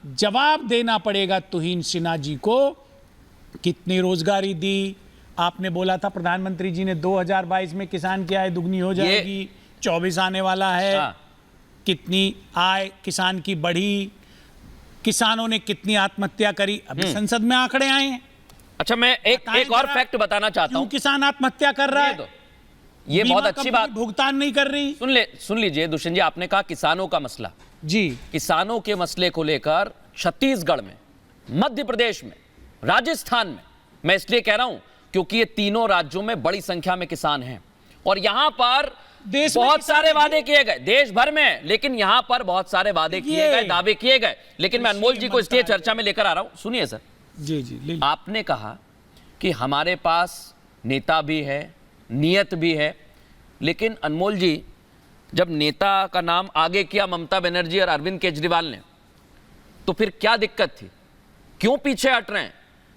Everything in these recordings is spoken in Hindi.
जवाब देना पड़ेगा तुहिन सिन्हा जी को। कितनी रोजगारी दी? आपने बोला था प्रधानमंत्री जी ने 2022 में किसान की आय दुगनी हो जाएगी, 24 आने वाला है। कितनी आय किसान की बढ़ी? किसानों ने कितनी आत्महत्या करी? अभी संसद में आंकड़े आए हैं। अच्छा, मैं एक और फैक्ट बताना चाहता हूं। किसान आत्महत्या कर रहा है? ये बहुत अच्छी बात, भुगतान नहीं कर रही। सुन लीजिए दुष्यंत जी, आपने कहा किसानों का मसला जी, किसानों के मसले को लेकर छत्तीसगढ़ में, मध्य प्रदेश में, राजस्थान में, मैं इसलिए कह रहा हूं क्योंकि ये तीनों राज्यों में बड़ी संख्या में किसान हैं और यहां पर बहुत सारे वादे किए गए, देश भर में, लेकिन यहां पर बहुत सारे वादे किए गए, दावे किए गए। लेकिन मैं अनमोल जी को इसलिए चर्चा में लेकर आ रहा हूं। सुनिए सर। जी जी, आपने कहा कि हमारे पास नेता भी है, नियत भी है, लेकिन अनमोल जी, जब नेता का नाम आगे किया ममता बनर्जी और अरविंद केजरीवाल ने, तो फिर क्या दिक्कत थी? क्यों पीछे हट रहे हैं?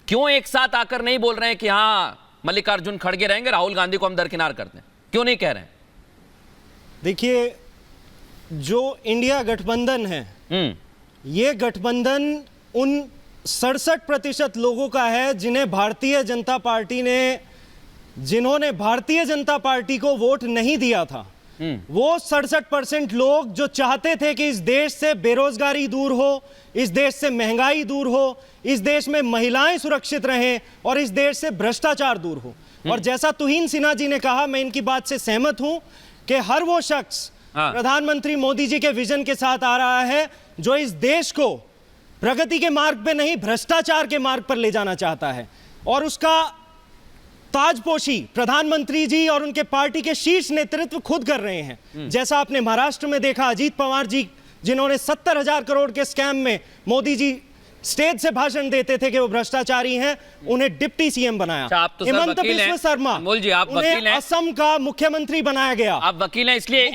क्यों एक साथ आकर नहीं बोल रहे हैं कि हाँ मल्लिकार्जुन खड़गे रहेंगे, राहुल गांधी को हम दरकिनार करते हैं? क्यों नहीं कह रहे हैं? देखिए, जो इंडिया गठबंधन है, ये गठबंधन उन 67% लोगों का है जिन्होंने भारतीय जनता पार्टी को वोट नहीं दिया था। वो 67% लोग जो चाहते थे कि इस देश से बेरोजगारी दूर हो, इस देश से महंगाई दूर हो, इस देश में महिलाएं सुरक्षित रहें और इस देश से भ्रष्टाचार दूर हो। और जैसा तुहिन सिन्हा जी ने कहा, मैं इनकी बात से सहमत हूं कि हर वो शख्स प्रधानमंत्री मोदी जी के विजन के साथ आ रहा है जो इस देश को प्रगति के मार्ग पे नहीं, भ्रष्टाचार के मार्ग पर ले जाना चाहता है। और उसका ताजपोशी प्रधानमंत्री जी और उनके पार्टी के शीर्ष नेतृत्व खुद कर रहे हैं। जैसा आपने महाराष्ट्र में देखा, अजीत पवार जी जिन्होंने 70,000 करोड़ के स्कैम में मोदी जी स्टेज से भाषण देते थे कि वो भ्रष्टाचारी हैं, उन्हें डिप्टी सीएम बनाया। हेमंत बिस्व शर्मा, उन्हें असम का मुख्यमंत्री बनाया गया। आप वकील हैं, इसलिए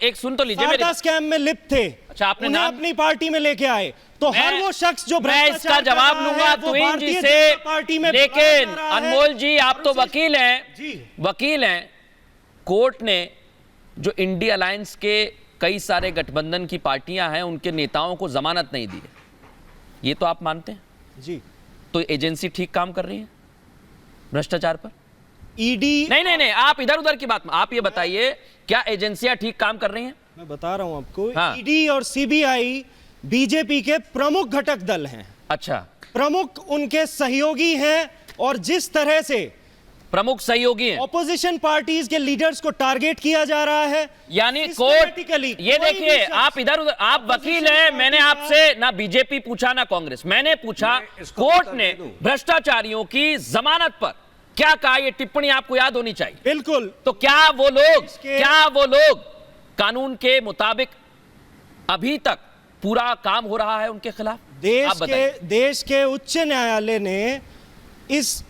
एक सुन तो लीजिए। मेरे स्कैम में लिप्त थे, अच्छा, आपने उन्हें अपनी पार्टी में लेके आए। तो हर वो शख्स जो मैं इसका जवाब लूंगा तुहिन जी से, पार्टी में, लेकिन अनमोल जी आप तो वकील हैं। कोर्ट ने जो इंडिया अलायंस के कई सारे गठबंधन की पार्टियां हैं, उनके नेताओं को जमानत नहीं दी है, ये तो आप मानते हैं? जी। तो एजेंसी ठीक काम कर रही है भ्रष्टाचार पर? ईडी नहीं, आप इधर उधर की बात में, आप ये बताइए, क्या एजेंसियां ठीक काम कर रही हैं? मैं बता रहा हूं आपको। ईडी और सीबीआई बीजेपी के प्रमुख घटक दल हैं। अच्छा, प्रमुख उनके सहयोगी हैं और जिस तरह से प्रमुख सहयोगी हैं, ऑपोजिशन पार्टीज के लीडर्स को टारगेट किया जा रहा है, यानी कोर्ट, ये देखिए, आप इधर उधर, आप वकील हैं, मैंने आपसे ना बीजेपी पूछा ना कांग्रेस, मैंने पूछा कोर्ट ने भ्रष्टाचारियों की जमानत पर क्या कहा, ये टिप्पणी आपको याद होनी चाहिए। बिल्कुल। तो क्या वो लोग कानून के मुताबिक अभी तक पूरा काम हो रहा है उनके खिलाफ? देश के उच्च न्यायालय ने इस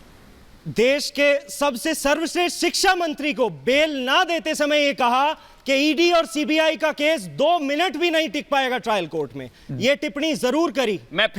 देश के सबसे सर्वश्रेष्ठ शिक्षा मंत्री को बेल ना देते समय यह कहा कि ईडी और सीबीआई का केस 2 मिनट भी नहीं टिक पाएगा ट्रायल कोर्ट में। यह टिप्पणी जरूर करी।